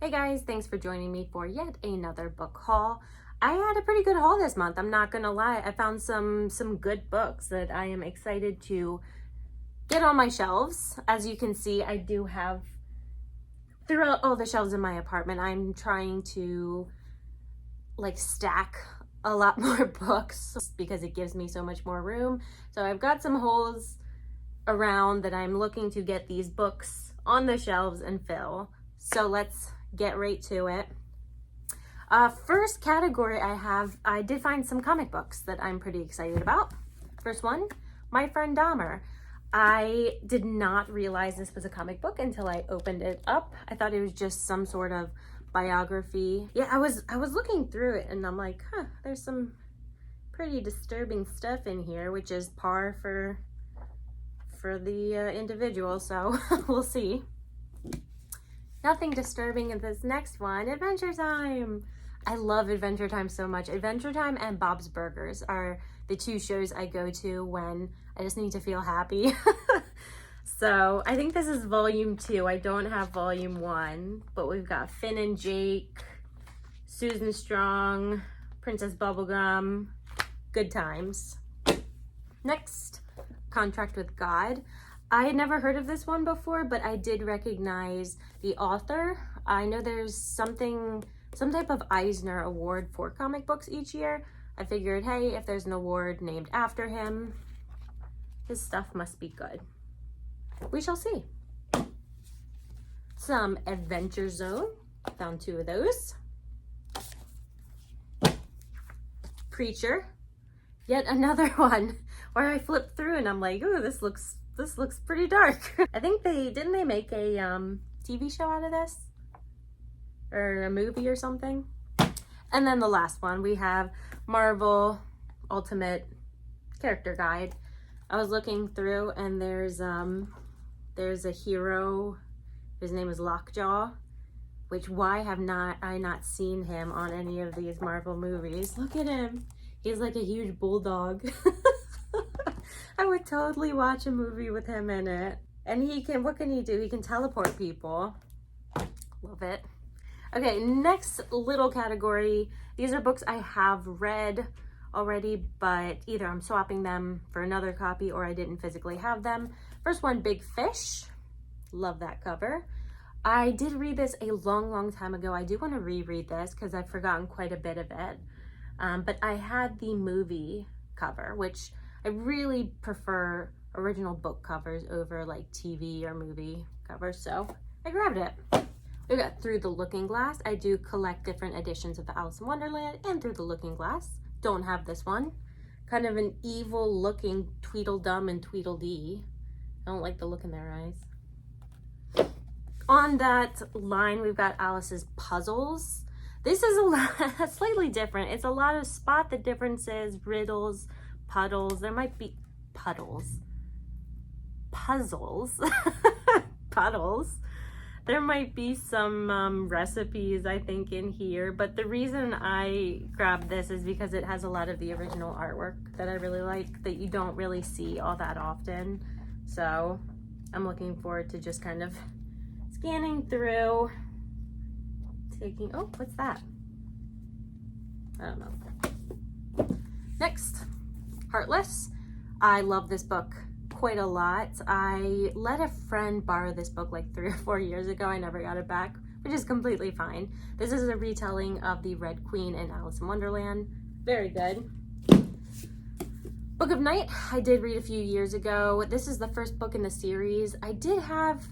Hey guys, thanks for joining me for yet another book haul. I had a pretty good haul this month, I'm not gonna lie. I found some good books that I am excited to get on my shelves. As you can see, I do have throughout all the shelves in my apartment, I'm trying to stack a lot more books because it gives me so much more room. So I've got some holes around that I'm looking to get these books on the shelves and fill. So let's get right to it. First category I did find some comic books that I'm pretty excited about. First one, My Friend Dahmer. I did not realize this was a comic book until I opened it up. I thought it was just some sort of biography. Yeah, I was looking through it and I'm like, there's some pretty disturbing stuff in here, which is par for the individual, so we'll see. Nothing disturbing in this next one, Adventure Time. I love Adventure Time so much. Adventure Time and Bob's Burgers are the two shows I go to when I just need to feel happy. So I think this is volume 2. I don't have volume 1, but we've got Finn and Jake, Susan Strong, Princess Bubblegum, good times. Next, Contract with God. I had never heard of this one before, but I did recognize the author. I know there's some type of Eisner Award for comic books each year. I figured, hey, if there's an award named after him, his stuff must be good. We shall see. Some Adventure Zone. Found 2 of those. Preacher. Yet another one where I flipped through and I'm like, ooh, this looks pretty dark. I think didn't they make a TV show out of this? Or a movie or something? And then the last one, we have Marvel Ultimate Character Guide. I was looking through and there's a hero, his name is Lockjaw, which why have I not seen him on any of these Marvel movies? Look at him. He's like a huge bulldog. I would totally watch a movie with him in it. And what can he do? He can teleport people. Love it. Okay, next little category. These are books I have read already, but either I'm swapping them for another copy or I didn't physically have them. First one, Big Fish. Love that cover. I did read this a long time ago. I do want to reread this because I've forgotten quite a bit of it. But I had the movie cover, which I really prefer original book covers over like TV or movie covers, so I grabbed it. We got Through the Looking Glass. I do collect different editions of the Alice in Wonderland and Through the Looking Glass. Don't have this one. Kind of an evil looking Tweedledum and Tweedledee. I don't like the look in their eyes. On that line, we've got Alice's Puzzles. This is slightly different. It's a lot of spot the differences, riddles, puddles. There might be puddles. Puzzles. Puddles. There might be some recipes, I think, in here. But the reason I grabbed this is because it has a lot of the original artwork that I really like that you don't really see all that often. So I'm looking forward to just kind of scanning through. Oh, what's that? I don't know. Next, Heartless. I love this book quite a lot. I let a friend borrow this book like 3 or 4 years ago. I never got it back, which is completely fine. This is a retelling of the Red Queen and Alice in Wonderland. Very good. Book of Night, I did read a few years ago. This is the first book in the series. I did have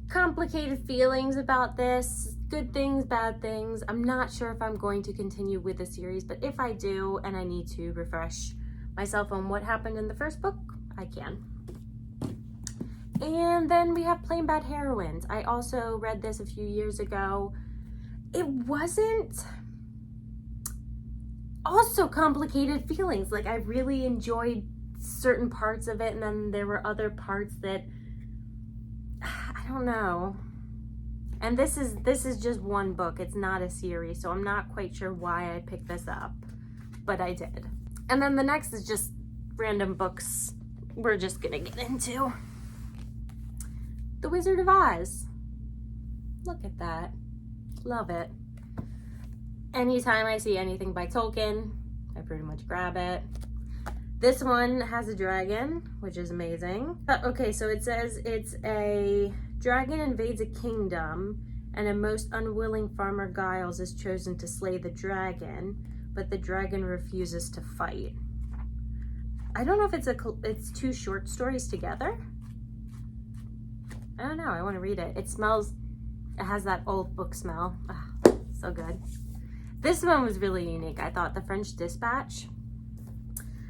complicated feelings about this. Good things, bad things. I'm not sure if I'm going to continue with the series, but if I do and I need to refresh myself on what happened in the first book, I can. And then we have Plain Bad Heroines. I also read this a few years ago. It wasn't also complicated feelings. Like I really enjoyed certain parts of it and then there were other parts that I don't know. And this is just one book. It's not a series, so I'm not quite sure why I picked this up, but I did. And then the next is just random books we're just gonna get into. The Wizard of Oz. Look at that. Love it. Anytime I see anything by Tolkien, I pretty much grab it. This one has a dragon, which is amazing. Okay, so it says it's a dragon invades a kingdom and a most unwilling farmer Giles is chosen to slay the dragon, but the dragon refuses to fight. I don't know if it's two short stories together. I don't know, I want to read it. It has that old book smell. So good. This one was really unique. I thought The French Dispatch,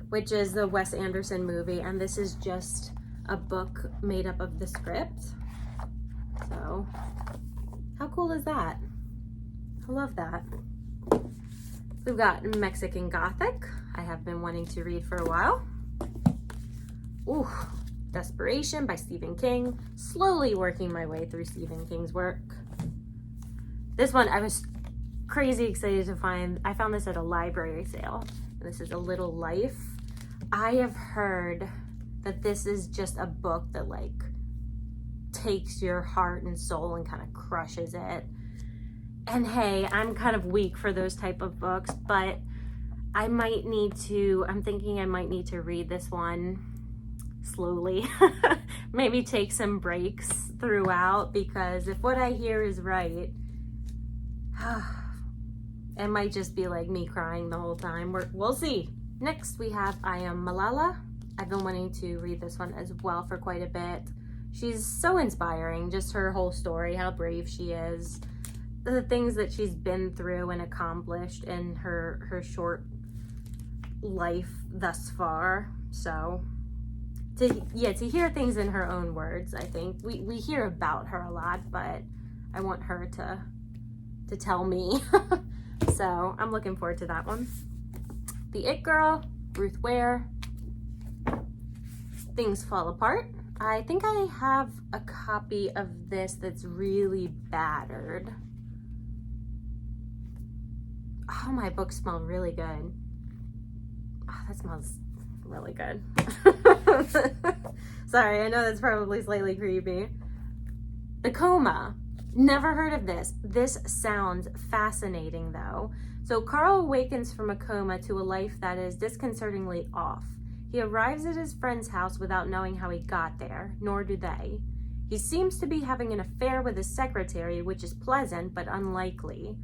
which is the Wes Anderson movie, and this is just a book made up of the script. So, how cool is that? I love that. We've got Mexican Gothic. I have been wanting to read for a while. Ooh, Desperation by Stephen King. Slowly working my way through Stephen King's work. This one I was crazy excited to find. I found this at a library sale. This is A Little Life. I have heard that this is just a book that like takes your heart and soul and kind of crushes it. And hey, I'm kind of weak for those type of books, but I'm thinking I might need to read this one slowly. Maybe take some breaks throughout, because if what I hear is right, it might just be like me crying the whole time. We'll see. Next we have I Am Malala. I've been wanting to read this one as well for quite a bit. She's so inspiring, just her whole story, how brave she is, the things that she's been through and accomplished in her short life thus far. So to hear things in her own words, I think we hear about her a lot, but I want her to tell me. So I'm looking forward to that one. The It Girl, Ruth Ware. Things Fall Apart. I think I have a copy of this that's really battered. Oh, my books smell really good. Oh, that smells really good. Sorry, I know that's probably slightly creepy. The Coma. Never heard of this. This sounds fascinating though. So Carl awakens from a coma to a life that is disconcertingly off. He arrives at his friend's house without knowing how he got there, nor do they. He seems to be having an affair with his secretary, which is pleasant but unlikely.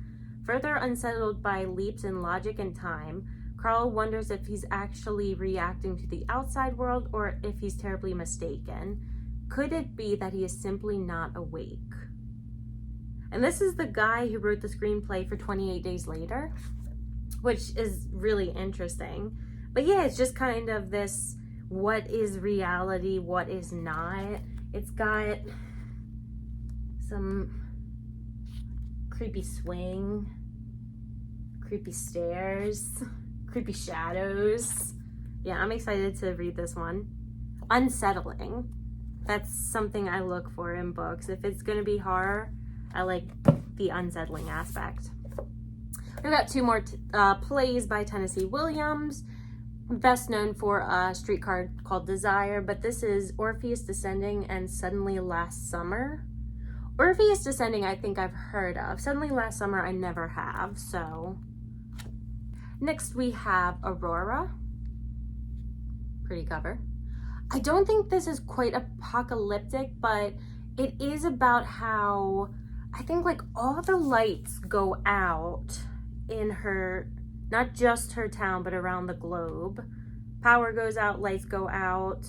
Further unsettled by leaps in logic and time, Carl wonders if he's actually reacting to the outside world or if he's terribly mistaken. Could it be that he is simply not awake? And this is the guy who wrote the screenplay for 28 Days Later, which is really interesting. But yeah, it's just kind of this, what is reality, what is not. It's got some creepy swing, creepy stairs, creepy shadows. Yeah, I'm excited to read this one. Unsettling. That's something I look for in books. If it's going to be horror, I like the unsettling aspect. We've got two more plays by Tennessee Williams, best known for a streetcar called Desire, but this is Orpheus Descending and Suddenly Last Summer. Orpheus Descending I think I've heard of. Suddenly Last Summer I never have, so. Next we have Aurora. Pretty cover. I don't think this is quite apocalyptic, but it is about how I think like all the lights go out in her, not just her town, but around the globe. Power goes out, lights go out,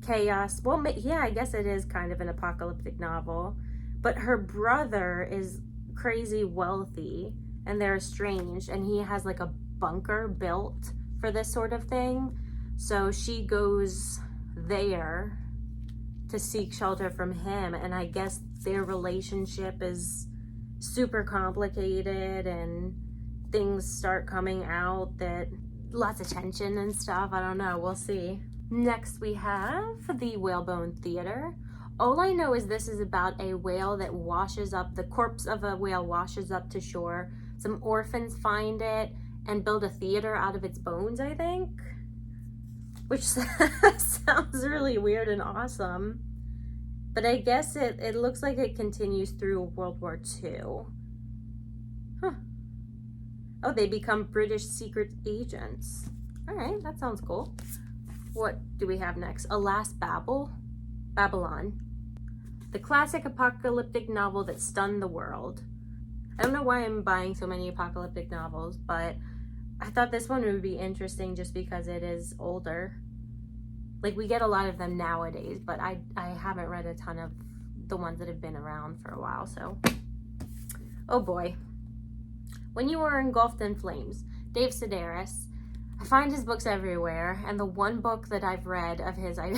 chaos. Well, yeah, I guess it is kind of an apocalyptic novel. But her brother is crazy wealthy and they're estranged, and he has like a bunker built for this sort of thing. So she goes there to seek shelter from him, and I guess their relationship is super complicated and things start coming out, that lots of tension and stuff. I don't know, we'll see. Next we have The Whalebone Theater. All I know is this is about a whale that washes up, the corpse of a whale washes up to shore. Some orphans find it and build a theater out of its bones, I think. Which sounds really weird and awesome. But I guess it looks like it continues through World War II. Huh. Oh, they become British secret agents. All right, that sounds cool. What do we have next? Alas, Babylon. The classic apocalyptic novel that stunned the world. I don't know why I'm buying so many apocalyptic novels, but I thought this one would be interesting just because it is older. Like, we get a lot of them nowadays, but I haven't read a ton of the ones that have been around for a while, so. Oh boy. When You Were Engulfed in Flames, Dave Sedaris. I find his books everywhere, and the one book that I've read of his I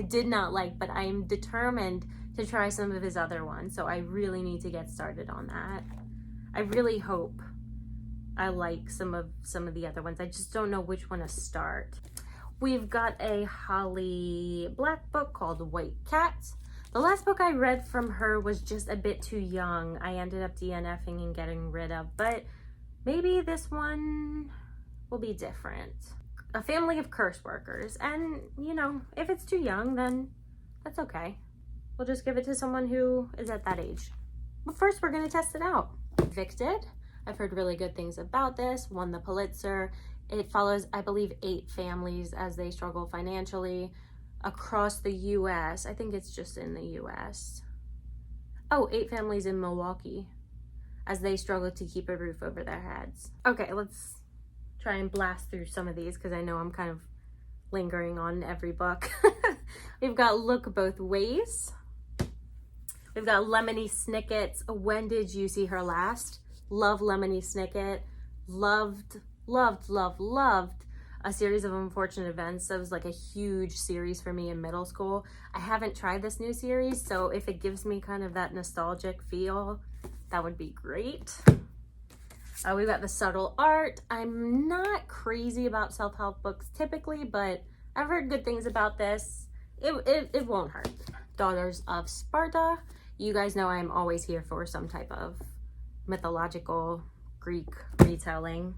did not like, but I am determined to try some of his other ones, so I really need to get started on that. I really hope I like some of the other ones. I just don't know which one to start. We've got a Holly Black book called White Cat. The last book I read from her was just a bit too young. I ended up DNFing and getting rid of, but maybe this one will be different. A Family of Curse Workers. And, you know, if it's too young, then that's okay. We'll just give it to someone who is at that age. But first, we're going to test it out. Evicted. I've heard really good things about this. Won the Pulitzer. It follows, I believe, 8 families as they struggle financially across the U.S. I think it's just in the U.S. Oh, 8 families in Milwaukee as they struggle to keep a roof over their heads. Okay, let's try and blast through some of these because I know I'm kind of lingering on every book. We've got Look Both Ways. We've got Lemony Snicket's When Did You See Her Last? Love Lemony Snicket. Loved A Series of Unfortunate Events. That was like a huge series for me in middle school. I haven't tried this new series, so if it gives me kind of that nostalgic feel, that would be great. We've got The Subtle Art. I'm not crazy about self-help books typically, but I've heard good things about this. It won't hurt. Daughters of Sparta. You guys know I'm always here for some type of mythological Greek retelling.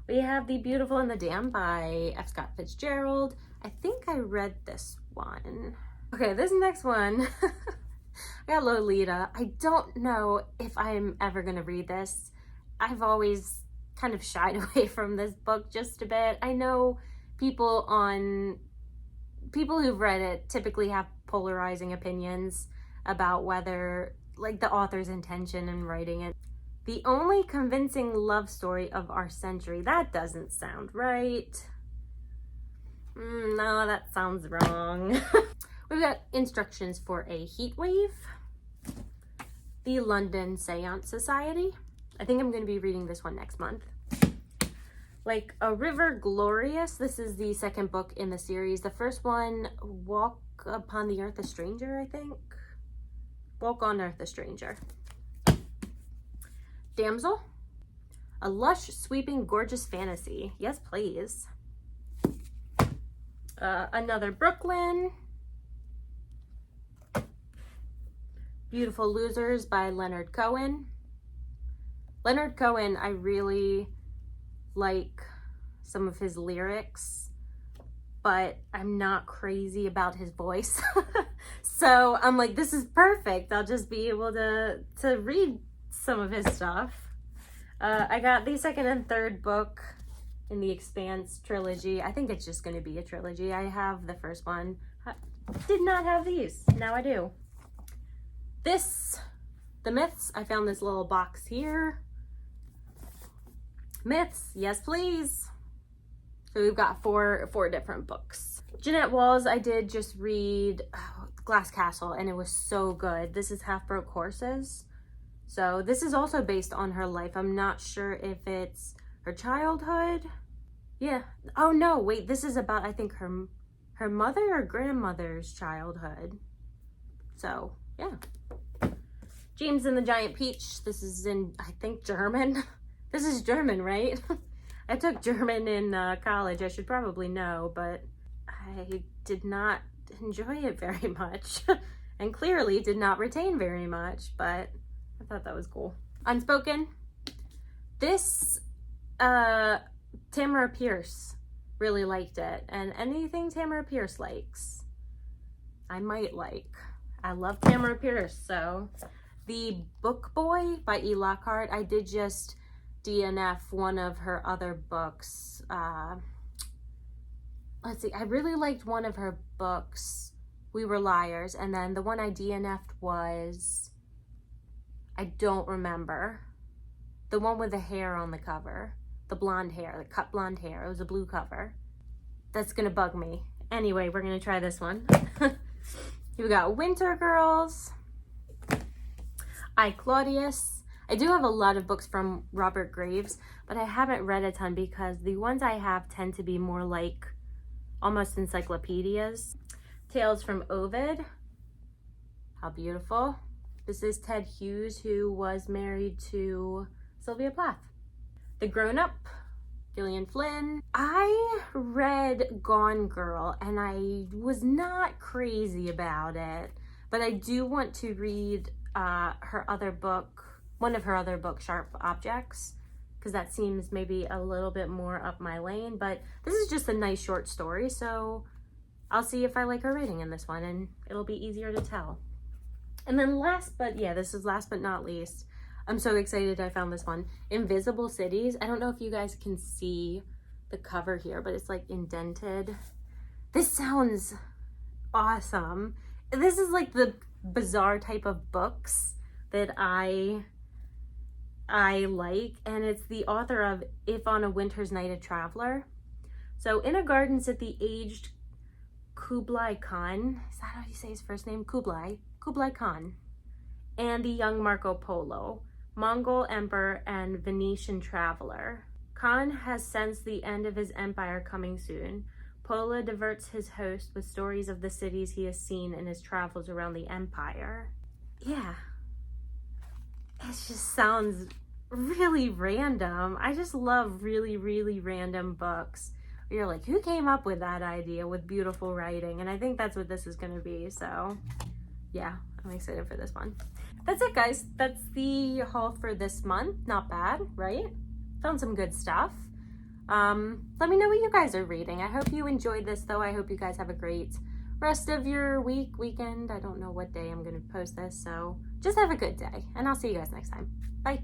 We have The Beautiful and the Damned by F. Scott Fitzgerald. I think I read this one. Okay, this next one, I got Lolita. I don't know if I'm ever gonna read this. I've always kind of shied away from this book just a bit. I know people who've read it typically have polarizing opinions about whether, like, the author's intention in writing it. The only convincing love story of our century. That doesn't sound right. No, that sounds wrong. We've got Instructions for a Heat Wave. The London Seance Society. I think I'm going to be reading this one next month. Like a River Glorious. This is the second book in the series. The first one, Walk Upon the Earth a Stranger, I think. Walk on Earth a Stranger. Damsel. A lush, sweeping, gorgeous fantasy. Yes, please. Another Brooklyn. Beautiful Losers by Leonard Cohen. Leonard Cohen, I really like some of his lyrics, but I'm not crazy about his voice. So I'm like, this is perfect. I'll just be able to read some of his stuff. I got the second and third book in the Expanse trilogy. I think it's just going to be a trilogy. I have the first one. I did not have these. Now I do. The Myths. I found this little box here. Myths, yes please. So we've got four different books. Jeanette Walls, I did just read Glass Castle, and it was so good. This is Half Broke Horses. So this is also based on her life. I'm not sure if it's her childhood. Yeah. Oh no, wait, this is about, I think, her mother or grandmother's childhood. So, yeah. James and the Giant Peach. This is in, I think, German. This is German, right? I took German in college. I should probably know, but I did not enjoy it very much and clearly did not retain very much, but I thought that was cool. Unspoken. This, Tamara Pierce really liked it, and anything Tamara Pierce likes, I might like. I love Tamara Pierce. So The Book Boy by E. Lockhart, I did just DNF one of her other books. Let's see, I really liked one of her books, We Were Liars, and then the one I DNF'd was, I don't remember. The one with the hair on the cover, the blonde hair, the cut blonde hair. It was a blue cover. That's gonna bug me. Anyway, we're gonna try this one. Here we got Winter Girls, I, Claudius. I do have a lot of books from Robert Graves, but I haven't read a ton because the ones I have tend to be more like almost encyclopedias. Tales from Ovid. How beautiful. This is Ted Hughes, who was married to Sylvia Plath. The Grown Up, Gillian Flynn. I read Gone Girl and I was not crazy about it, but I do want to read her other book, one of her other books, Sharp Objects, because that seems maybe a little bit more up my lane. But this is just a nice short story, so I'll see if I like her writing in this one, and it'll be easier to tell. And then last but not least, I'm so excited I found this one, Invisible Cities. I don't know if you guys can see the cover here, but it's like indented. This sounds awesome. This is like the bizarre type of books that I like, and it's the author of If on a Winter's Night a Traveler. So in a garden sit the aged Kublai Khan, is that how you say his first name? Kublai Khan, and the young Marco Polo, Mongol emperor and Venetian traveler. Khan has sensed the end of his empire coming soon. Polo diverts his host with stories of the cities he has seen in his travels around the empire. Yeah, it just sounds really random. I just love really, really random books. You're like, who came up with that idea with beautiful writing? And I think that's what this is going to be. So yeah, I'm excited for this one. That's it, guys. That's the haul for this month. Not bad, right? Found some good stuff. Let me know what you guys are reading. I hope you enjoyed this, though. I hope you guys have a great rest of your weekend. I don't know what day I'm going to post this, so just have a good day, and I'll see you guys next time. Bye.